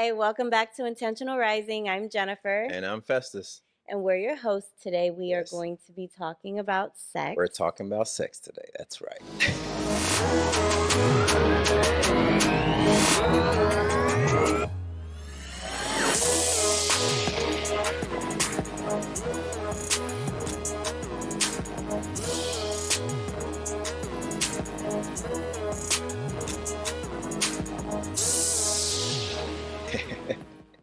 Hi, welcome back to Intentional Rising. I'm Jennifer. And I'm Festus. And we're your hosts today. We are Yes. going to be talking about sex. We're talking about sex today. That's right.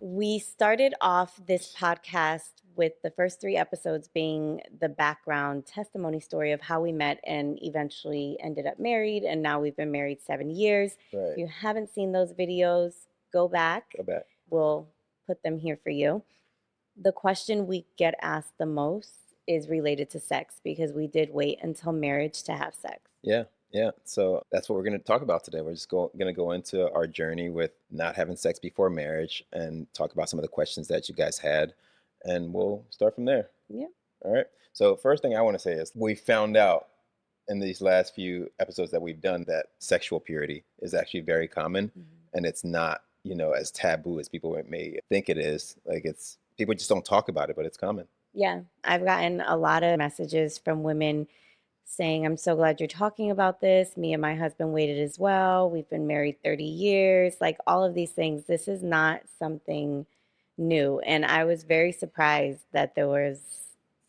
We started off this podcast with the first 3 episodes being the background testimony story of how we met and eventually ended up married. And now we've been married 7 years. Right. If you haven't seen those videos, go back. Go back. We'll put them here for you. The question we get asked the most is related to sex because we did wait until marriage to have sex. Yeah. So that's what we're going to talk about today. We're just going to go into our journey with not having sex before marriage and talk about some of the questions that you guys had. And we'll start from there. Yeah. All right. So first thing I want to say is we found out in these last few episodes that we've done that sexual purity is actually very common. And it's not, as taboo as people may think it is. Like people just don't talk about it, but it's common. Yeah. I've gotten a lot of messages from women saying, I'm so glad you're talking about this. Me and my husband waited as well. We've been married 30 years. Like all of these things. This is not something new. And I was very surprised that there was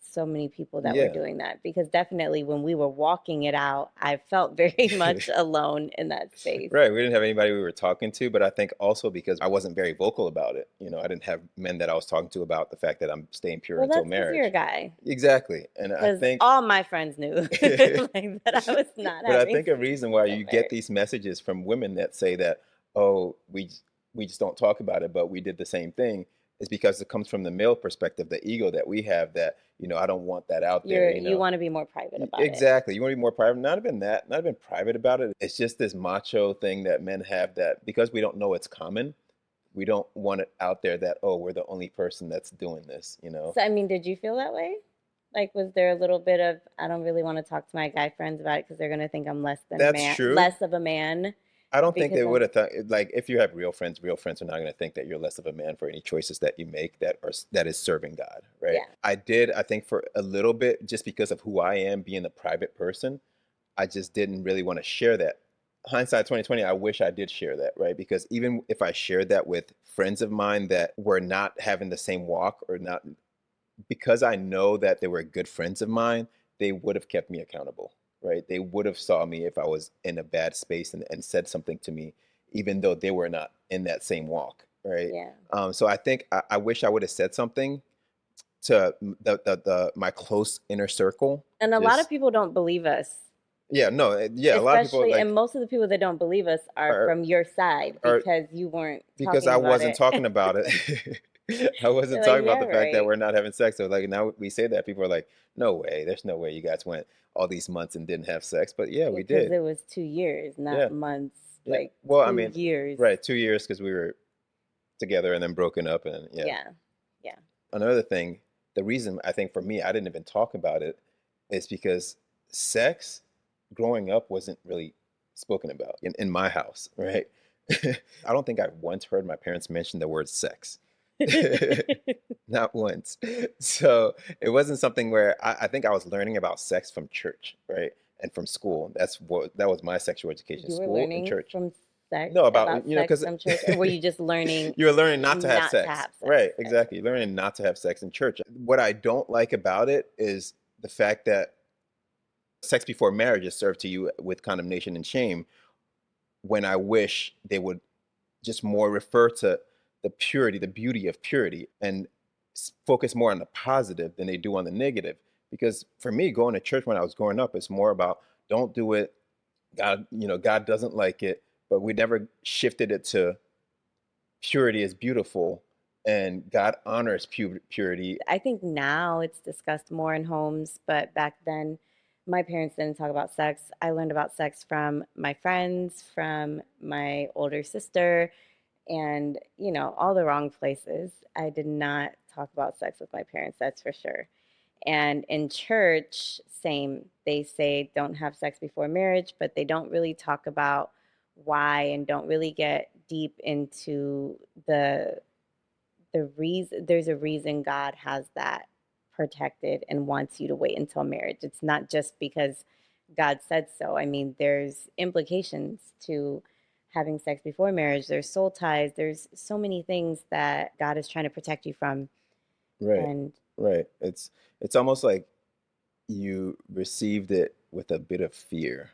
so many people that were doing that, because definitely when we were walking it out, I felt very much alone in that space. Right. We didn't have anybody we were talking to, but I think also because I wasn't very vocal about it. I didn't have men that I was talking to about the fact that I'm staying pure until marriage. You're a guy. Exactly. And I think all my friends knew like that I was not. But I think a reason why you get these messages from women that say that, oh, we just don't talk about it, but we did the same thing, is because it comes from the male perspective, the ego that we have that, I don't want that out there. You want to be more private about it. Exactly. You want to be more private. Not even private about it. It's just this macho thing that men have that because we don't know it's common, we don't want it out there that, oh, we're the only person that's doing this, So, did you feel that way? Like, was there a little bit of, I don't really want to talk to my guy friends about it because they're going to think I'm less of a man? I don't think they would have thought, like, if you have real friends are not going to think that you're less of a man for any choices that you make that is serving God, right? Yeah. I think for a little bit, just because of who I am, being a private person, I just didn't really want to share that. Hindsight 2020, I wish I did share that, right? Because even if I shared that with friends of mine that were not having the same walk or not, because I know that they were good friends of mine, they would have kept me accountable. Right? They would have saw me if I was in a bad space and said something to me, even though they were not in that same walk. Right. Yeah. So I think I wish I would have said something to my close inner circle. And a lot of people don't believe us. Yeah. No. Yeah. A lot of people. And most of the people that don't believe us are from your side because you weren't. Because I wasn't talking about it. I wasn't talking about the fact that we're not having sex. So like now we say that, people are like, no way. There's no way you guys went all these months and didn't have sex. But yeah, we did. Because it was 2 years, not months. Yeah. Like, well, 2 years. Right. 2 years because we were together and then broken up. And Yeah. Another thing, the reason I think for me, I didn't even talk about it is because sex growing up wasn't really spoken about in my house. Right. I don't think I've once heard my parents mention the word sex. Not once. So it wasn't something where I think I was learning about sex from church, right? And from school. That was my sexual education. You were school learning and church. from sex? No, about sex from church? Or were you just learning? You were learning not to have sex. Right, exactly. You're learning not to have sex in church. What I don't like about it is the fact that sex before marriage is served to you with condemnation and shame, when I wish they would just more refer to the purity, the beauty of purity, and focus more on the positive than they do on the negative. Because for me, going to church when I was growing up, it's more about don't do it. God, God doesn't like it, but we never shifted it to purity is beautiful and God honors purity. I think now it's discussed more in homes, but back then my parents didn't talk about sex. I learned about sex from my friends, from my older sister, and, all the wrong places. I did not talk about sex with my parents, that's for sure. And in church, same. They say don't have sex before marriage, but they don't really talk about why and don't really get deep into the reason. There's a reason God has that protected and wants you to wait until marriage. It's not just because God said so. I mean, there's implications to having sex before marriage. There's soul ties. There's so many things that God is trying to protect you from. Right. And Right. It's almost like you received it with a bit of fear.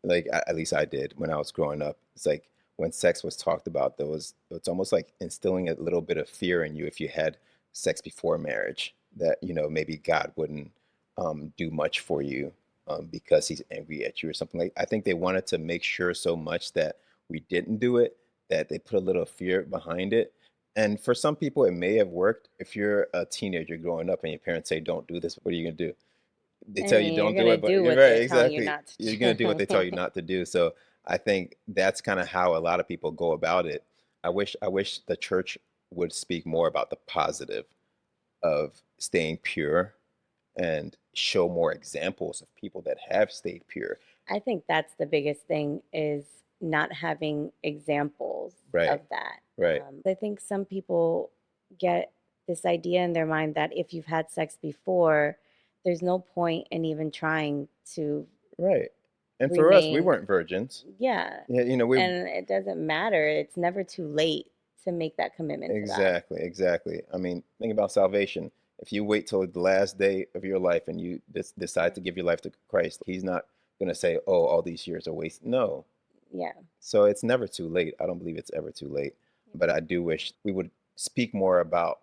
Like at least I did when I was growing up. It's like when sex was talked about, it's almost like instilling a little bit of fear in you if you had sex before marriage, that maybe God wouldn't do much for you because He's angry at you or something. Like, I think they wanted to make sure so much that we didn't do it, that they put a little fear behind it. And for some people, it may have worked. If you're a teenager growing up and your parents say, "Don't do this," what are you gonna do? They I tell you mean, you're don't do gonna it, but do you're what right, they're telling you exactly. not You're gonna do what to they tell you do. not to do. So I think that's kind of how a lot of people go about it. I wish the church would speak more about the positive of staying pure and show more examples of people that have stayed pure. I think that's the biggest thing is not having examples of Right, that. right, I think some people get this idea in their mind that if you've had sex before, there's no point in even trying to right. And for us, we remain. weren't virgins. Yeah. Yeah, we And it doesn't matter. It's never too late to make that commitment to God. exactly, exactly. I mean, think about salvation. If you wait till the last day of your life and you decide to give your life to Christ, He's not going to say, "Oh, all these years are wasted." No. Yeah. So it's never too late. I don't believe it's ever too late. But I do wish we would speak more about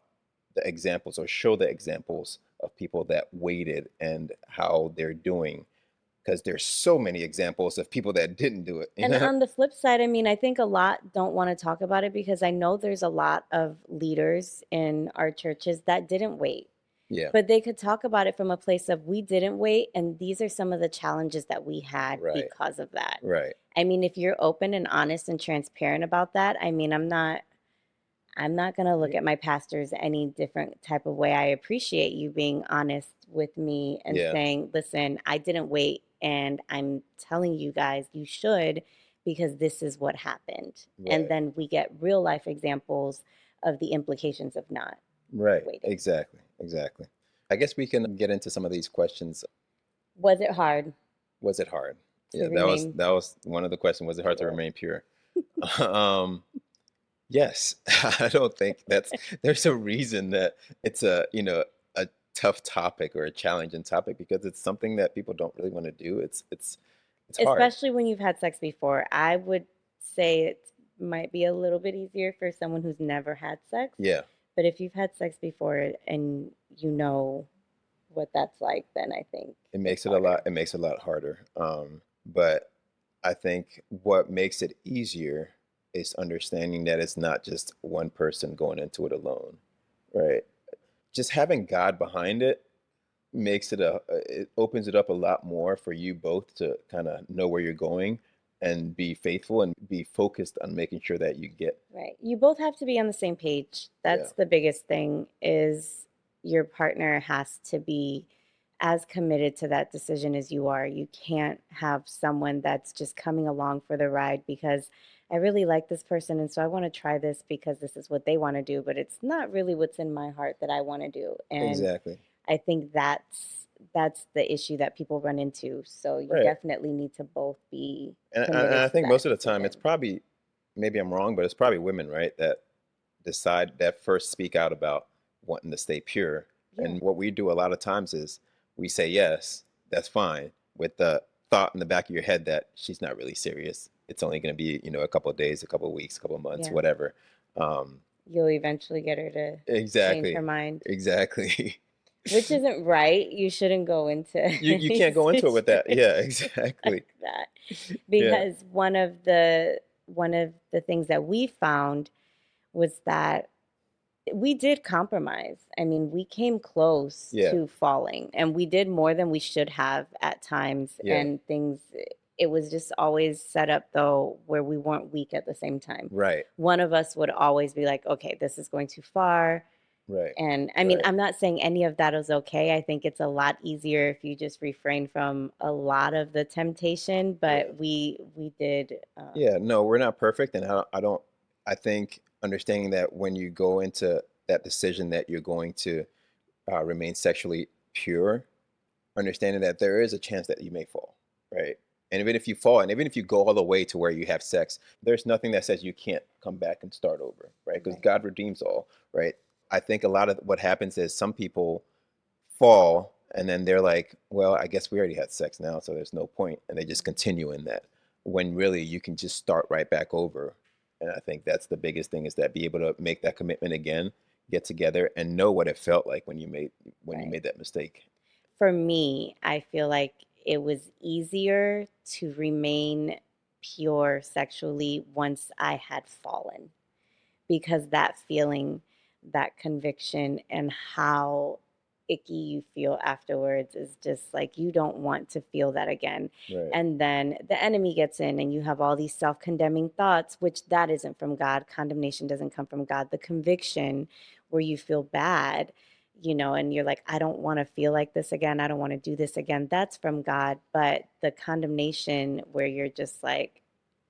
the examples or show the examples of people that waited and how they're doing, because there's so many examples of people that didn't do it, And on the flip side, I mean, I think a lot don't want to talk about it because I know there's a lot of leaders in our churches that didn't wait, Yeah, but they could talk about it from a place of we didn't wait, and these are some of the challenges that we had right, because of that. right. I mean, if you're open and honest and transparent about that, I mean, I'm not going to look Yeah, at my pastors any different type of way. I appreciate you being honest with me and yeah, saying, listen, I didn't wait. And I'm telling you guys, you should, because this is what happened. And right, then we get real life examples of the implications of not right. waiting. Exactly, exactly. I guess we can get into some of these questions. Was it hard Was it hard? to Yeah, that was remain that was one of the questions. Was it hard to pure? remain pure? um, Yes, I don't think there's a reason that it's a tough topic or a challenging topic, because it's something that people don't really want to do. It's hard. Especially when you've had sex before. I would say it might be a little bit easier for someone who's never had sex. Yeah, But if you've had sex before and you know what that's like, then I think it it's makes it a lot. harder. It makes it a lot harder. But I think what makes it easier is understanding that it's not just one person going into it alone, right? Just having God behind it makes it opens it up a lot more for you both to kind of know where you're going and be faithful and be focused on making sure that you get. Right. You both have to be on the same page. Yeah, That's the biggest thing is your partner has to be as committed to that decision as you are. You can't have someone that's just coming along for the ride because I really like this person and so I want to try this because this is what they want to do, but it's not really what's in my heart that I want to do. And exactly. I think that's the issue that people run into. So you Right. definitely need to both be And committed I to think that most of the time it's decision. probably, maybe I'm wrong, but it's probably women, right, that decide, that first speak out about wanting to stay pure. Yeah. And what we do a lot of times is we say yes, that's fine, with the thought in the back of your head that she's not really serious. It's only going to be, a couple of days, a couple of weeks, a couple of months, Yeah. whatever. Um, You'll eventually get her to change her exactly, mind, exactly. which isn't right. You shouldn't go into You any can't go into it with that. Yeah, situation like exactly. that Yeah, because one of the things that we found was that we did compromise. I mean, we came close yeah, to falling and we did more than we should have at times yeah. and things it was just always set up though where we weren't weak at the same time. Right, One of us would always be like, "Okay, this is going too far." right, And I mean, right. I'm not saying any of that is okay. I think it's a lot easier if you just refrain from a lot of the temptation, Yeah. but we did Yeah, no, we're not perfect, and I don't I think understanding that when you go into that decision that you're going to remain sexually pure, understanding that there is a chance that you may fall, right? And even if you fall, and even if you go all the way to where you have sex, there's nothing that says you can't come back and start over, right? Because Right. God redeems all, right? I think a lot of what happens is some people fall and then they're like, well, I guess we already had sex now, so there's no point. And they just continue in that when really you can just start right back over. And I think that's the biggest thing is that be able to make that commitment again, get together and know what it felt like when you Right. made that mistake. For me, I feel like it was easier to remain pure sexually once I had fallen, because that feeling, that conviction, and how icky you feel afterwards is just like you don't want to feel that again. Right. And then the enemy gets in, and you have all these self condemning thoughts, which that isn't from God. Condemnation doesn't come from God. The conviction where you feel bad, and you're like, I don't want to feel like this again. I don't want to do this again. That's from God. But the condemnation where you're just like,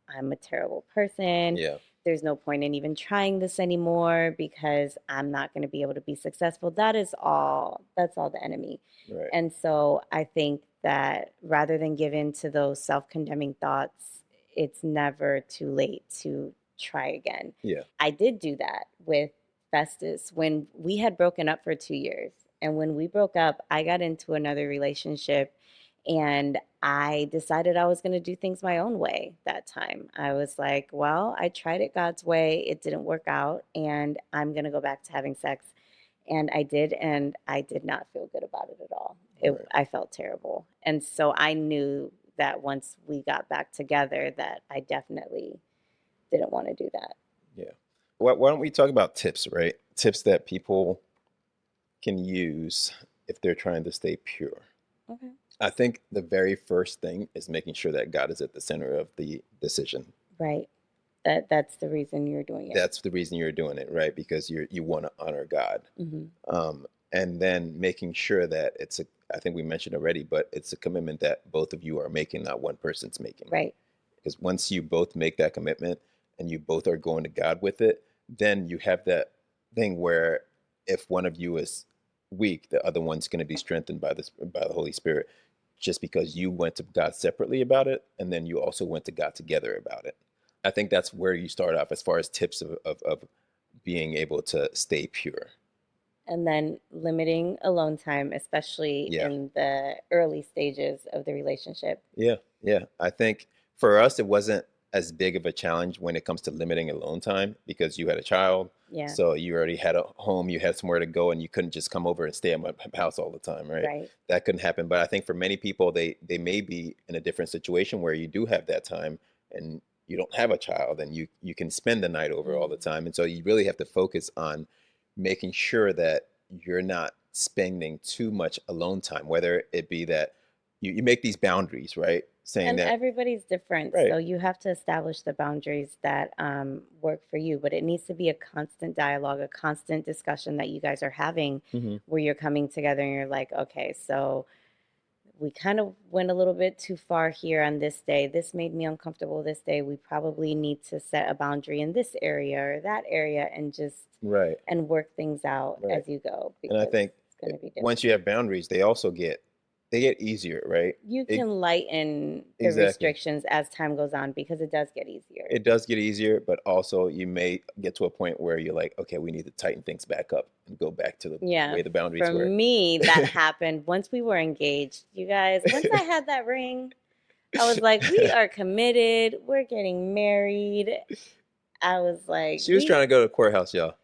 I'm a terrible person. Yeah. There's no point in even trying this anymore because I'm not going to be able to be successful. That's all the enemy. Right. And so I think that rather than give in to those self condemning thoughts, it's never too late to try again. Yeah. I did do that with Festus when we had broken up for 2 years. And when we broke up, I got into another relationship and I decided I was going to do things my own way that time. I was like, well, I tried it God's way. It didn't work out. And I'm going to go back to having sex. And I did. And I did not feel good about it at all. Right. I felt terrible. And so I knew that once we got back together, that I definitely didn't want to do that. Yeah. Why don't we talk about tips, right? Tips that people can use if they're trying to stay pure. Okay. I think the very first thing is making sure that God is at the center of the decision. Right. That's the reason you're doing it. That's the reason you're doing it, right? Because you want to honor God. Hmm. And then making sure that I think we mentioned already, but it's a commitment that both of you are making, not one person's making. Right. Because once you both make that commitment and you both are going to God with it, then you have that thing where if one of you is weak, the other one's going to be strengthened by the Holy Spirit, just because you went to God separately about it, and then you also went to God together about it. I think that's where you start off as far as tips of being able to stay pure. And then limiting alone time, especially Yeah. in the early stages of the relationship. Yeah, yeah. I think for us, it wasn't as big of a challenge when it comes to limiting alone time because you had a child. Yeah. So you already had a home, you had somewhere to go, and you couldn't just come over and stay at my house all the time, right? Right. That couldn't happen. But I think for many people, they may be in a different situation where you do have that time and you don't have a child and you can spend the night over all the time. And so you really have to focus on making sure that you're not spending too much alone time, whether it be that you make these boundaries, right? Saying And that, everybody's different, right, so you have to establish the boundaries that work for you. But it needs to be a constant dialogue, a constant discussion that you guys are having, hmm, where you're coming together and you're like, okay, so we kind of went a little bit too far here on this day. This made me uncomfortable this day. We probably need to set a boundary in this area or that area and right, work things out right. as you go, And I because think it's going to be different. once you have boundaries, they get easier, right? You It, can lighten the exactly. restrictions as time goes on because it does get easier. It does get easier, but also you may get to a point where you're like, okay, we need to tighten things back up and go back to the Yeah, way the boundaries for were. me, that happened once we were engaged. You guys, once I had that ring, I was like, we are committed. We're getting married. I was like, She was trying to go to the courthouse, y'all.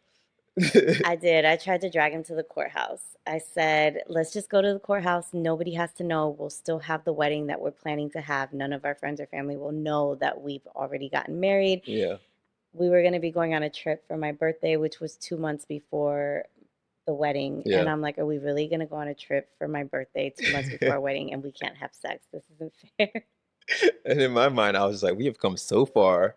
I did. I tried to drag him to the courthouse. I said, let's just go to the courthouse. Nobody has to know. We'll still have the wedding that we're planning to have. None of our friends or family will know that we've already gotten married. Yeah. We were going to be going on a trip for my birthday, which was 2 months before the wedding. And Yeah. I'm like, are we really going to go on a trip for my birthday 2 months before our wedding and we can't have sex? This isn't fair. And in my mind, I was just like, we have come so far.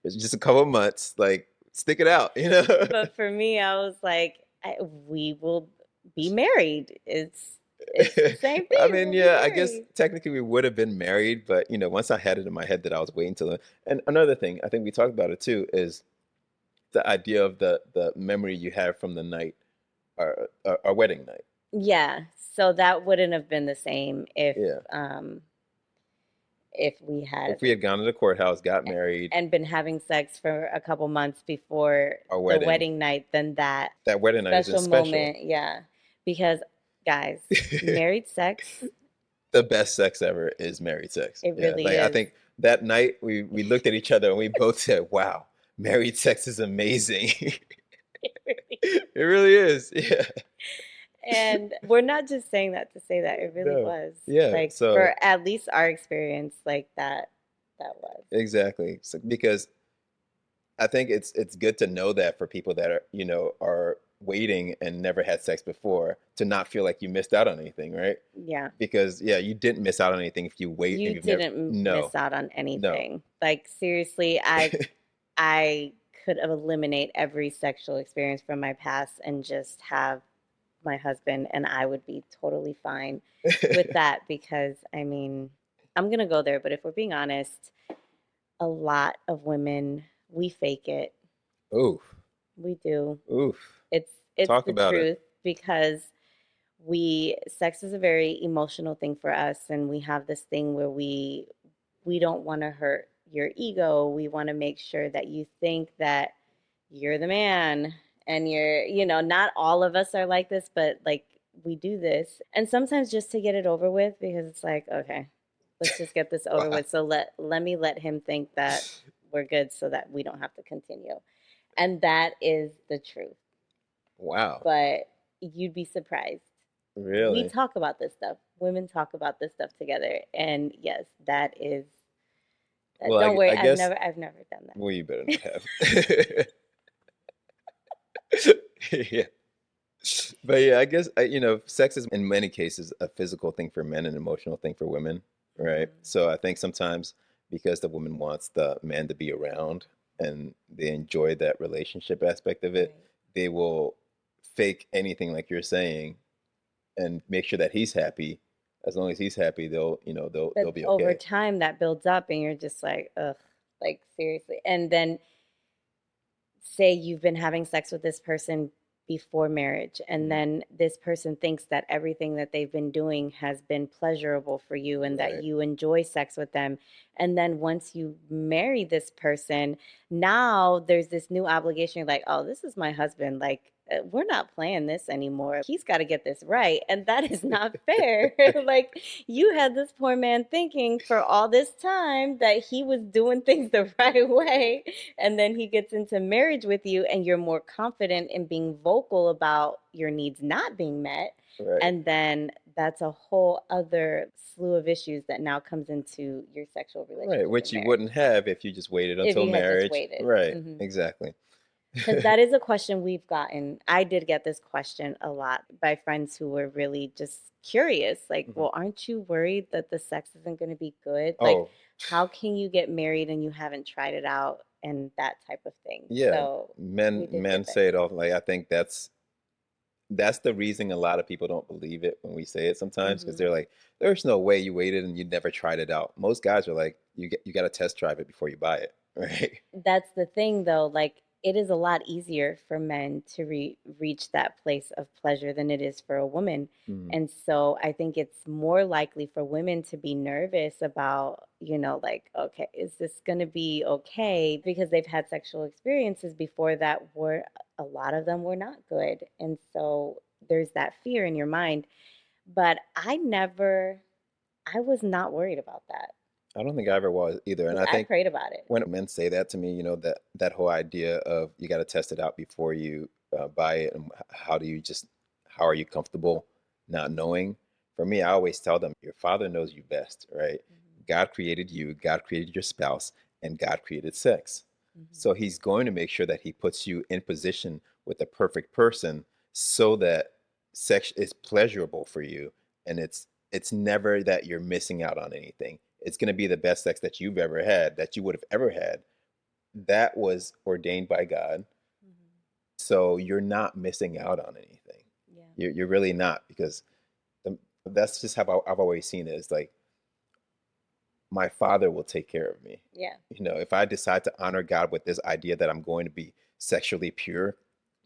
It's just a couple of months. Like, stick it out, you know? But for me, I was like, we will be married. It's the same thing. I mean, We'll be yeah, I guess married. technically we would have been married, but once I had it in my head that I was waiting till and another thing, I think we talked about it too, is the idea of the memory you have from the night, our wedding night. Yeah. So that wouldn't have been the same Yeah. if we If had we had gone to the courthouse, got married, and been having sex for a couple months before our the wedding, wedding night, then that that wedding night isn't special special. moment, yeah. Because guys, married sex, The best sex ever is married sex. it Yeah. really Like I is. think that night we looked at each other and we both said, "Wow, married sex is amazing." It really, It really is. Yeah. and we're not just saying that to say that. It really No. was. Yeah. Like So for at least our experience, like that was. exactly. So, because I think it's good to know that for people that are waiting and never had sex before, to not feel like you missed out on anything, right? Yeah. Because yeah, you didn't miss out on anything if you wait and You you've never. didn't No, miss out on no. anything. Like seriously, I could eliminate every sexual experience from my past and just have my husband, and I would be totally fine with that because I mean, I'm gonna go there, but if we're being honest, a lot of women, we fake it. Oof, We do. oof. It's Talk the about it. truth because we sex is a very emotional thing for us, and we have this thing where we don't want to hurt your ego. We want to make sure that you think that you're the man, and not all of us are like this, but like we do this. And sometimes just to get it over with because it's like, okay, let's just get this over Wow. with. So let him think that we're good so that we don't have to continue. And that is the truth. Wow. But you'd be surprised. We Really? talk about this stuff. Women talk about this stuff together. And yes, that is that. Well, Don't worry, I guess. I've never done Well, you better not that. have. Yeah. But yeah, I guess sex is in many cases a physical thing for men and an emotional thing for women, right? Mhm. So I think sometimes because the woman wants the man to be around and they enjoy that relationship aspect of it, Right. they will fake anything like you're saying and make sure that he's happy. As long as he's happy, they'll But be over okay. time that builds up and you're just like, ugh, like seriously. And then say you've been having sex with this person before marriage, and Mhm. then this person thinks that everything that they've been doing has been pleasurable for you and that Right. you enjoy sex with them. And then once you marry this person, now there's this new obligation. You're like, oh, this is my husband. Like, we're not playing this anymore. He's got to get this right. And that is not fair. Like, you had this poor man thinking for all this time that he was doing things the right way, and then he gets into marriage with you and you're more confident in being vocal about your needs not being met, Right. and then that's a whole other slew of issues that now comes into your sexual Right. relationship Which and you marriage wouldn't have if you just waited if until you had just marriage. waited. Right. Because Exactly. that is a question we've gotten. I did get this question a lot by friends who were really just curious, like, Mhm. well, aren't you worried that the sex isn't going to be good? Like, Oh, how can you get married and you haven't tried it out and that type of thing? yeah. So Men we did men get that say it all. question. Like I think that's the reason a lot of people don't believe it when we say it sometimes because Hmm. they're like, "There's no way you waited and you never tried it out." Most guys are like, you got to test drive it before you buy it, right?" That's the thing, though. Like, it is a lot easier for men to reach that place of pleasure than it is for a woman. Mhm. And so I think it's more likely for women to be nervous about, like, okay, is this going to be okay? Because they've had sexual experiences before that were, a lot of them were not good. And so there's that fear in your mind. But I was not worried about that I don't think I ever was either, and because I I think prayed about it. when men say that to me, that whole idea of you got to test it out before you buy it, and how are you comfortable not knowing? For me, I always tell them, your father knows you best, right? Mhm. God created you, God created your spouse, and God created sex. Mhm. So he's going to make sure that he puts you in position with the perfect person so that sex is pleasurable for you, and it's never that you're missing out on anything. It's going to be the best sex that you've ever had, that you would have ever had. That was ordained by God. Mhm. So you're not missing out on anything. Yeah. You're really not, because the, that's just how I've always seen it. It's like my father will take care of me. Yeah. If I decide to honor God with this idea that I'm going to be sexually pure,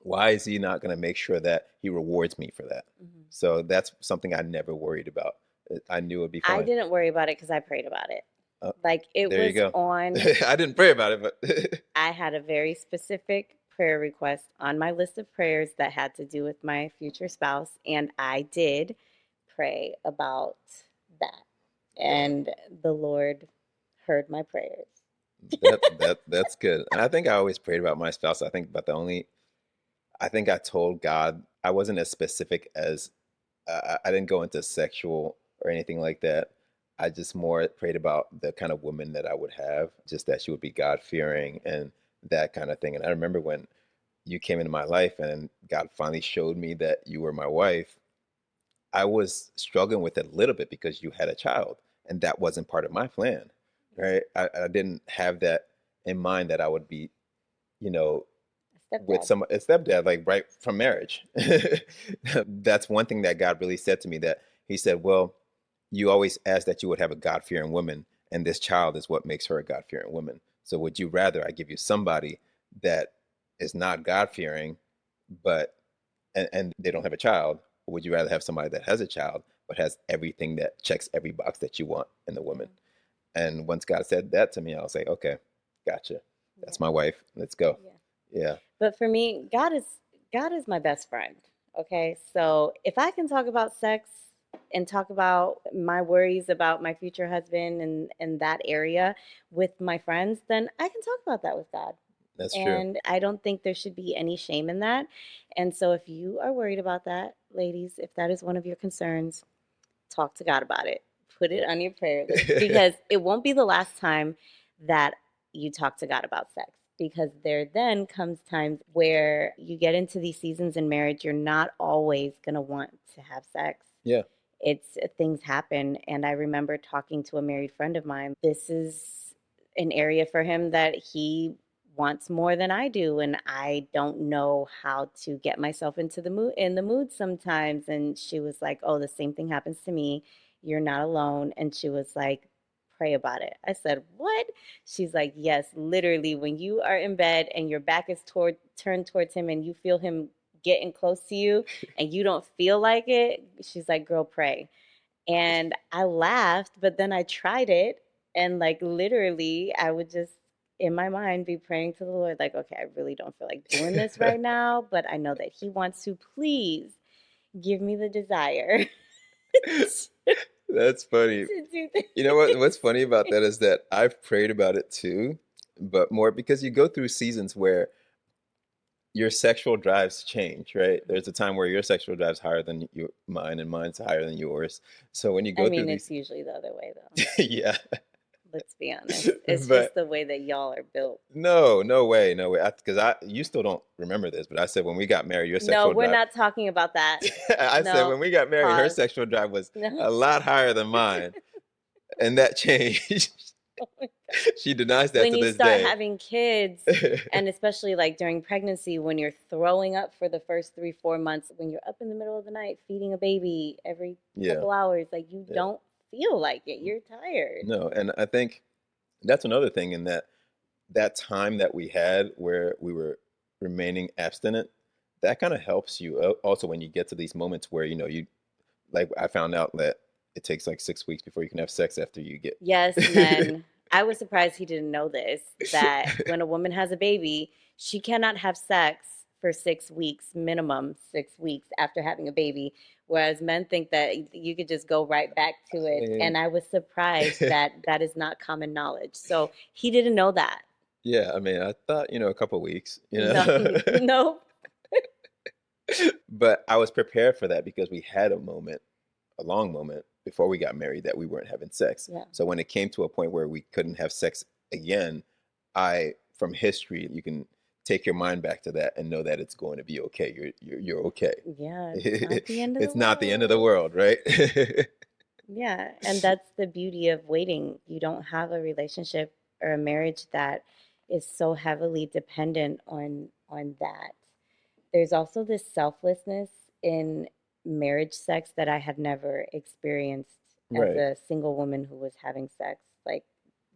why is he not going to make sure that he rewards me for that? Mhm. So that's something I never worried about. I knew it'd be I fine. didn't worry about it because I prayed about it. Uh, Like it there you was go. on, I didn't pray about it, but I had a very specific prayer request on my list of prayers that had to do with my future spouse, and I did pray about that. And the Lord heard my prayers. that's good. And I think I always prayed about my spouse. I think about the only I think I told God I wasn't as specific as I didn't go into sexual or anything like that. I just more prayed about the kind of woman that I would have, just that she would be God fearing and that kind of thing. And I remember when you came into my life and God finally showed me that you were my wife, I was struggling with it a little bit because you had a child and that wasn't part of my plan, right? I didn't have that in mind that I would be, you know, with Stepdad. some a stepdad, like right from marriage. That's one thing that God really said to me that he said, well, you always ask that you would have a God-fearing woman, and this child is what makes her a God-fearing woman. So would you rather I give you somebody that is not God-fearing, but and they don't have a child, or would you rather have somebody that has a child but has everything that checks every box that you want in a woman? Yeah. And once God said that to me, I was like, okay, gotcha. Yeah. That's my wife. Let's go. Yeah. Yeah. But for me, God is my best friend. Okay? So, if I can talk about sex and talk about my worries about my future husband and that area with my friends, then I can talk about that with God. That's true. And I don't think there should be any shame in that. And so if you are worried about that, ladies, if that is one of your concerns, talk to God about it. Put it on your prayer list Yeah. because it won't be the last time that you talk to God about sex. Because there then comes times where you get into these seasons in marriage, you're not always going to want to have sex. Yeah. It's things happen. And I remember talking to a married friend of mine. This is an area for him that he wants more than I do, and I don't know how to get myself into the mood sometimes. And she was like, "Oh, the same thing happens to me. You're not alone." And she was like, "Pray about it." I said, "What?" She's like, "Yes, literally when you are in bed and your back is turned towards him and you feel him getting close to you and you don't feel like it." She's like, "Girl, pray." And I laughed, but then I tried it. And like literally, I would just in my mind be praying to the Lord, like, okay, I really don't feel like doing this right now, but I know that He wants to. Please give me the desire That's funny. to do You know what? this. What's funny about that is that I've prayed about it too, but more because you go through seasons where your sexual drives change, right? There's a time where your sexual drive's higher than mine, and mine's higher than yours. So when you I go through mean, it's these, usually the other way, though. yeah, Let's be honest. It's but just the way that y'all are built. no, no way, no way. Because you still don't remember this, but I said when we got married, your No, sexual we're drive. not talking about that. I said No, when we got married, her pause. sexual drive was No. a lot higher than mine, and that changed. Oh my God. She denies that When to you this start day. having kids, and especially like during pregnancy, when you're throwing up for the first 3, 4 months, when you're up in the middle of the night feeding a baby every Yeah, couple hours, like you yeah. don't feel like it. You're tired. No, and I think that's another thing in that time that we had where we were remaining abstinent, that kind of helps you also when you get to these moments where you like I found out that it takes like 6 weeks before you can have sex after you get. Yes, men. I was surprised he didn't know this, that when a woman has a baby, she cannot have sex for 6 weeks, minimum 6 weeks after having a baby. Whereas men think that you could just go right back to I it. mean, And I was surprised that that is not common knowledge. So he didn't know that. yeah, I mean, I thought a couple weeks, No, no. but I was prepared for that because we had a long moment before we got married that we weren't having sex. Yeah. So when it came to a point where we couldn't have sex again, from history, you can take your mind back to that and know that it's going to be okay. You're okay. Yeah, it's not the end of the It's not the end of the world. world, right? Yeah, and that's the beauty of waiting. You don't have a relationship or a marriage that is so heavily dependent on that. There's also this selflessness in marriage sex that I had never experienced as Right. a single woman who was having sex. Like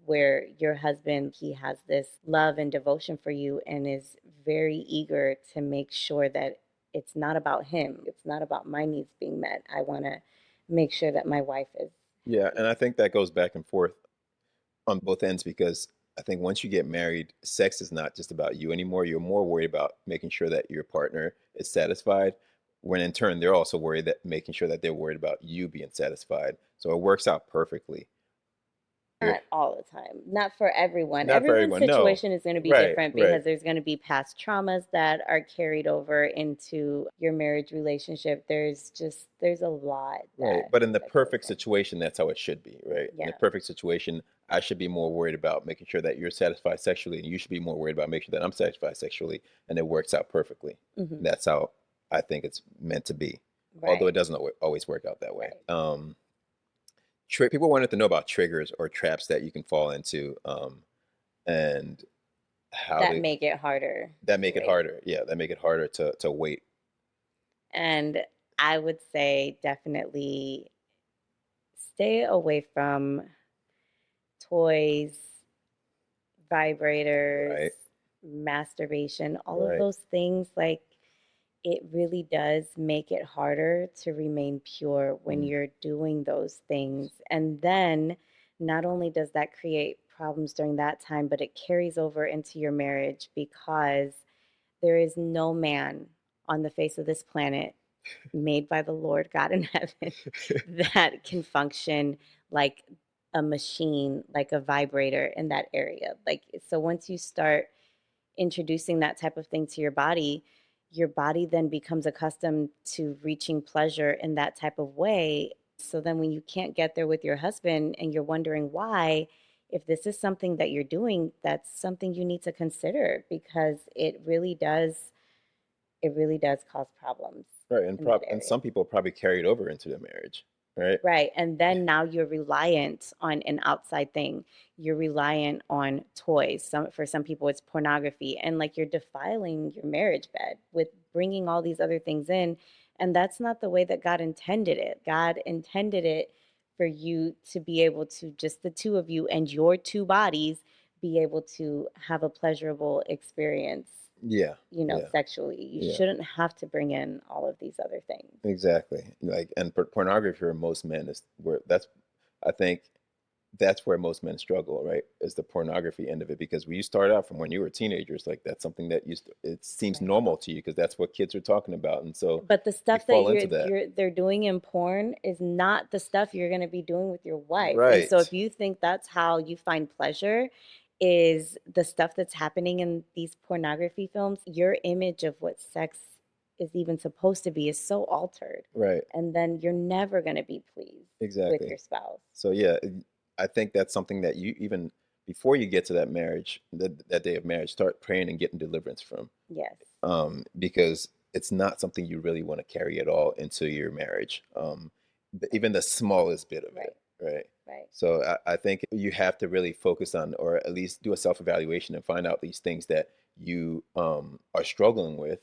where your husband, he has this love and devotion for you and is very eager to make sure that it's not about him. It's not about my needs being met. I want to make sure that my wife is Yeah, and happy. I think that goes back and forth on both ends because I think once you get married, sex is not just about you anymore. You're more worried about making sure that your partner is satisfied, when in turn they're also worried that making sure that they're worried about you being satisfied. So it works out perfectly. You're Not all the time, not for everyone. not for Everyone's everyone. No. situation is going to be Right, different right, because there's going to be past traumas that are carried over into your marriage relationship. There's a lot right. But in the that goes perfect in. situation, that's how it should be, right? In the Yeah. perfect situation, I should be more worried about making sure that you're satisfied sexually, and you should be more worried about making sure that I'm satisfied sexually, and it works out perfectly. Hmm. That's how I think it's meant to be, although it Right. doesn't always work out that way. Right. People wanted to know about triggers or traps that you can fall into, and how That to make it harder that to make it wait. harder. Yeah, that make it harder to wait. And I would say definitely stay away from toys, vibrators, Right, masturbation, all of right. those things. Like, it really does make it harder to remain pure when Mm, you're doing those things. And then not only does that create problems during that time, but it carries over into your marriage because there is no man on the face of this planet made by the Lord God in heaven that can function like a machine, like a vibrator in that area. Like, so once you start introducing that type of thing to your body then becomes accustomed to reaching pleasure in that type of way. So then when you can't get there with your husband and you're wondering why, if this is something that you're doing, that's something you need to consider because it really does cause problems right, in that and area. some people probably carry it over into the marriage, right? Right. And then now you're reliant on an outside thing. You're reliant on toys. For some people, it's pornography. And like you're defiling your marriage bed with bringing all these other things in. And that's not the way that God intended it. God intended it for you to be able to, just the two of you and your two bodies, be able to have a pleasurable experience, Yeah, yeah, sexually. You yeah. shouldn't have to bring in all of these other things. Exactly. Like, and pornography for most men is where I think that's where most men struggle, right? Is the pornography end of it because when you start out from when you were teenagers, like that's something that it seems Right. normal to you because that's what kids are talking about, and so But the you stuff that fall into that. they're doing in porn is not the stuff you're going to be doing with your wife. And so Right, if you think that's how you find pleasure is the stuff that's happening in these pornography films, your image of what sex is even supposed to be is so altered. right, And then you're never going to be pleased with exactly. your spouse. So yeah, I think that's something that you even before you get to that marriage, that day of marriage, start praying and getting deliverance from. Yes. Because it's not something you really want to carry at all into your marriage, even the smallest bit of it, Right. right? Right. So I think you have to really focus on, or at least do a self-evaluation and find out these things that you are struggling with,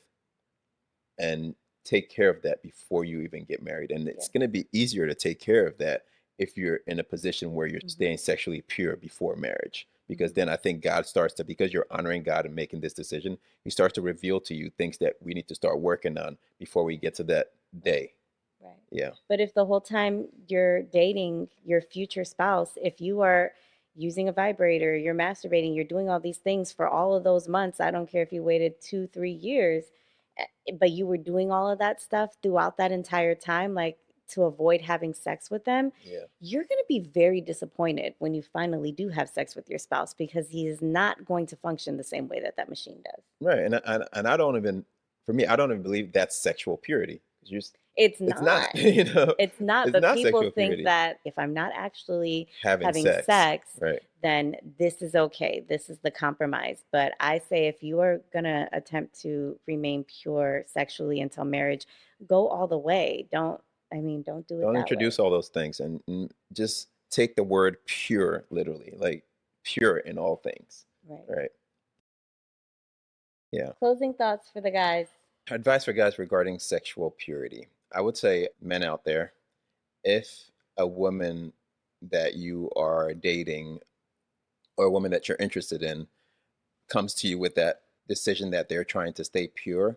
and take care of that before you even get married. And it's Yes. going to be easier to take care of that if you're in a position where you're Hmm. staying sexually pure before marriage. Because Hmm. then I think God starts to, because you're honoring God and making this decision, He starts to reveal to you things that we need to start working on before we get to that Right. day. Right. Yeah. But if the whole time you're dating your future spouse, if you are using a vibrator, you're masturbating, you're doing all these things for all of those months, I don't care if you waited 2, 3 years, but you were doing all of that stuff throughout that entire time, like to avoid having sex with them, Yeah. you're going to be very disappointed when you finally do have sex with your spouse because he is not going to function the same way that that machine does. Right. And I don't even, for me, I don't even believe that's sexual purity. It's It's not, not. you know, It's not, it's but not people sexual think purity. that if I'm not actually Having having sex. sex, Right. then this is okay. This is the compromise. But I say if you are going to attempt to remain pure sexually until marriage, go all the way. Don't do it Don't that introduce way. all those things, and just take the word pure literally, like pure in all things. Right. Right. Yeah. Closing thoughts for the guys. Advice for guys regarding sexual purity. I would say, men out there, if a woman that you are dating or a woman that you're interested in comes to you with that decision that they're trying to stay pure,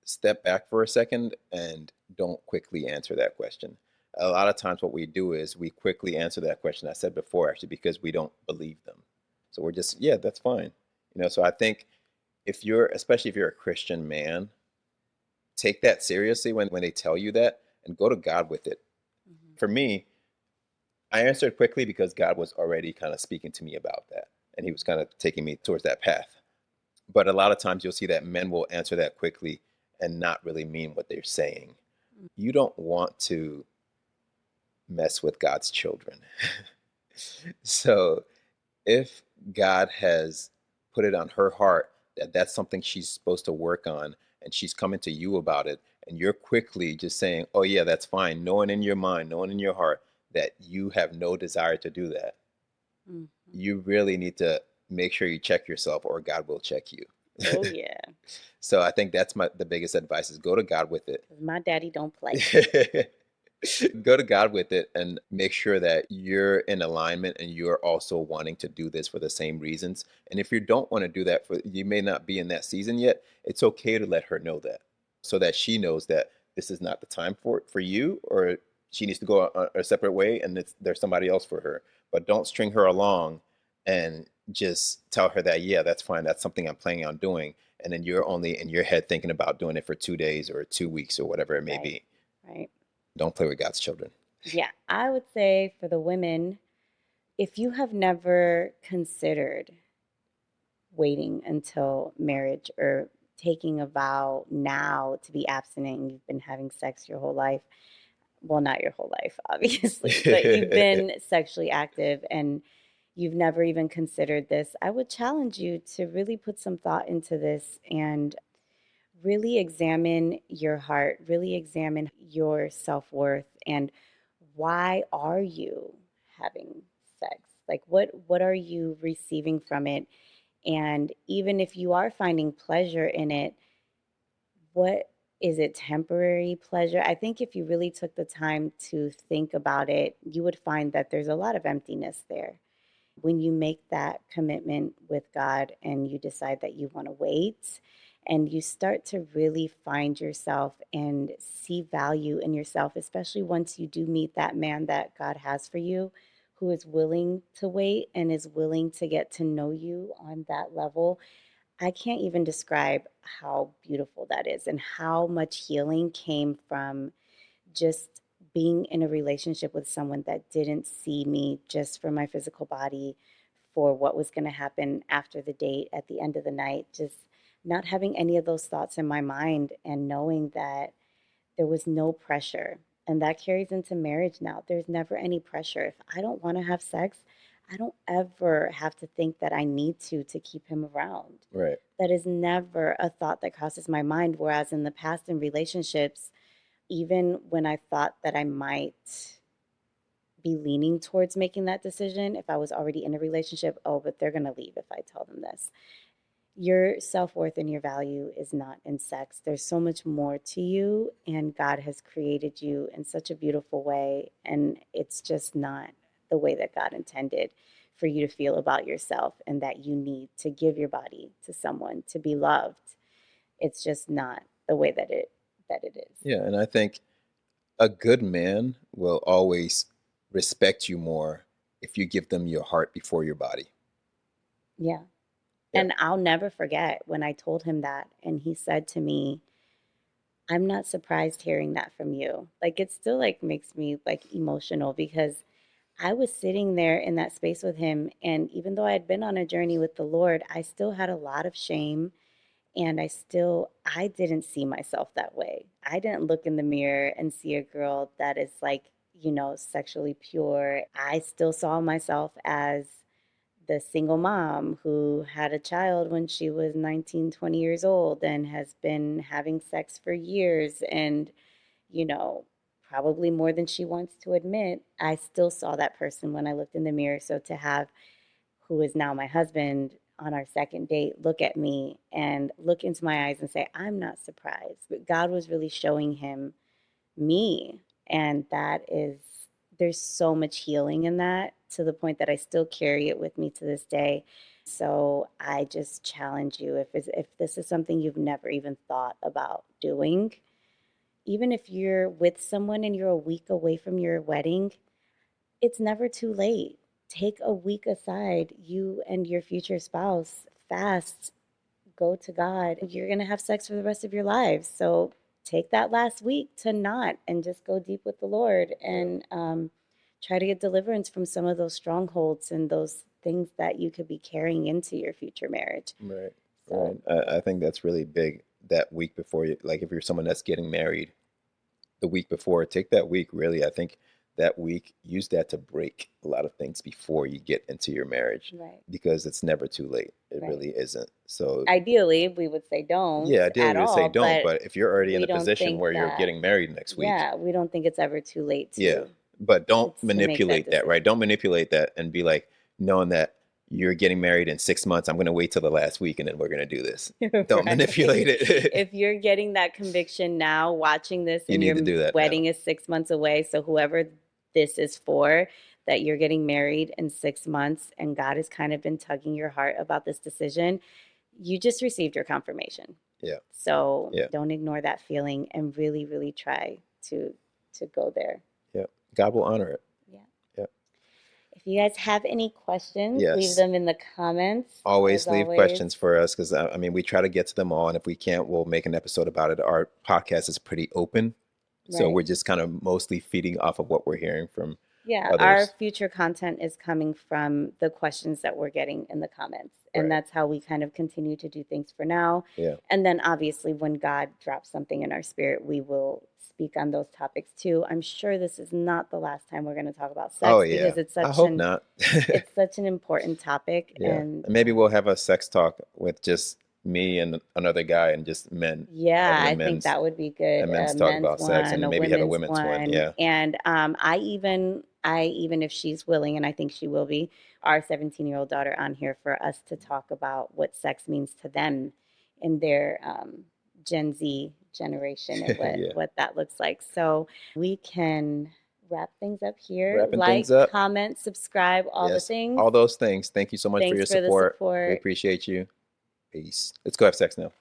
step back for a second and don't quickly answer that question. A lot of times, what we do is we quickly answer that question. I said before, actually, because we don't believe them. So we're just, yeah, that's fine. So I think if you're, especially if you're a Christian man, take that seriously when they tell you that and go to God with it. Mhm. For me, I answered quickly because God was already kind of speaking to me about that. And he was kind of taking me towards that path. But a lot of times you'll see that men will answer that quickly and not really mean what they're saying. You don't want to mess with God's children. So if God has put it on her heart that that's something she's supposed to work on and she's coming to you about it, and you're quickly just saying, oh, yeah, that's fine, knowing in your mind, knowing in your heart that you have no desire to do that, Mhm. you really need to make sure you check yourself or God will check you. Oh yeah, So I think that's the biggest advice is go to God with it. 'cause my daddy don't play. Go to God with it and make sure that you're in alignment and you're also wanting to do this for the same reasons. And if you don't want to do that for you may not be in that season yet, it's okay to let her know that so that she knows that this is not the time for you or she needs to go a separate way and there's somebody else for her. But don't string her along and just tell her that yeah, that's fine. That's something I'm planning on doing. And then you're only in your head thinking about doing it for 2 days or 2 weeks or whatever it may Right, be. right. Don't play with God's children. Yeah, I would say for the women, if you have never considered waiting until marriage or taking a vow now to be abstinent and you've been having sex your whole life, well, not your whole life, obviously, but you've been sexually active and you've never even considered this, I would challenge you to really put some thought into this and really examine your heart, really examine your self-worth and why are you having sex? Like what are you receiving from it? And even if you are finding pleasure in it, what is it temporary pleasure? I think if you really took the time to think about it, you would find that there's a lot of emptiness there. When you make that commitment with God and you decide that you want to wait and you start to really find yourself and see value in yourself, especially once you do meet that man that God has for you, who is willing to wait and is willing to get to know you on that level. I can't even describe how beautiful that is and how much healing came from just being in a relationship with someone that didn't see me just for my physical body, for what was going to happen after the date at the end of the night, just not having any of those thoughts in my mind and knowing that there was no pressure. And that carries into marriage now. There's never any pressure. If I don't want to have sex, I don't ever have to think that I need to keep him around. Right. That is never a thought that crosses my mind. Whereas in the past, in relationships, even when I thought that I might be leaning towards making that decision, if I was already in a relationship, oh, but they're going to leave if I tell them this. Your self worth and your value is not in sex. There's so much more to you, and God has created you in such a beautiful way. And it's just not the way that God intended for you to feel about yourself and that you need to give your body to someone to be loved. It's just not the way that it is. Yeah, and I think a good man will always respect you more if you give them your heart before your body. Yeah. Yeah. And I'll never forget when I told him that, and he said to me, "I'm not surprised hearing that from you." Like, it still, like, makes me, like, emotional because I was sitting there in that space with him, and even though I had been on a journey with the Lord, I still had a lot of shame, and I didn't see myself that way. I didn't look in the mirror and see a girl that is, like, sexually pure. I still saw myself as the single mom who had a child when she was 19, 20 years old and has been having sex for years and, you know, probably more than she wants to admit. I still saw that person when I looked in the mirror. So to have who is now my husband on our second date look at me and look into my eyes and say, I'm not surprised. But God was really showing him me. And that is there's so much healing in that, to the point that I still carry it with me to this day. So I just challenge you, if this is something you've never even thought about doing, even if you're with someone and you're a week away from your wedding, it's never too late. Take a week aside, you and your future spouse, fast, go to God. You're going to have sex for the rest of your lives. So take that last week to not, and just go deep with the Lord, and try to get deliverance from some of those strongholds and those things that you could be carrying into your future marriage. Right. So, Right. I think that's really big, that week before you, like if you're someone that's getting married, the week before, take that week, really. I think that week, use that to break a lot of things before you get into your marriage, right, because it's never too late. It right. really isn't. So, Ideally, we would say don't yeah, ideally at we would say all, don't, but but if you're already in we a don't position think where you're that, getting married next week, yeah, we don't think it's ever too late yeah, to but don't make that manipulate that, right? decision. Don't manipulate that and be like, knowing that you're getting married in 6 months, I'm going to wait till the last week and then we're going to do this. Don't Right. manipulate it. If you're getting that conviction now, watching this, You and need to your do that now. wedding is 6 months away, so whoever this is for, that you're getting married in 6 months, and God has kind of been tugging your heart about this decision, you just received your confirmation. Yeah. So Yeah. don't ignore that feeling, and really, really try to go there. Yeah. God will honor it. Yeah. Yeah. If you guys have any questions, leave Yes. them in the comments. Always As leave always, questions for us, because I mean, we try to get to them all. And if we can't, we'll make an episode about it. Our podcast is pretty open. So right. we're just kind of mostly feeding off of what we're hearing from Yeah, our others. future content is coming from the questions that we're getting in the comments. And Right. that's how we kind of continue to do things for now. Yeah. And then obviously, when God drops something in our spirit, we will speak on those topics too. I'm sure this is not the last time we're going to talk about Oh, sex, yeah. because I hope not. it's such an important topic. Yeah. And And maybe we'll have a sex talk with just me and another guy, and just men, yeah, having I think that would be good. a A men's talk men's about sex, and one, then a maybe have a women's women's one. one, Yeah. and I even if she's willing, and I think she will be, our 17-year-old daughter on here, for us to talk about what sex means to them in their Gen Z generation, and Yeah. what that looks like. So we can wrap things up here. Wrapping things Like, up. comment, subscribe, all the Yes. things. All those things. Thank you so much for Thanks your for the support. We support. appreciate you. Peace. Let's go have sex now.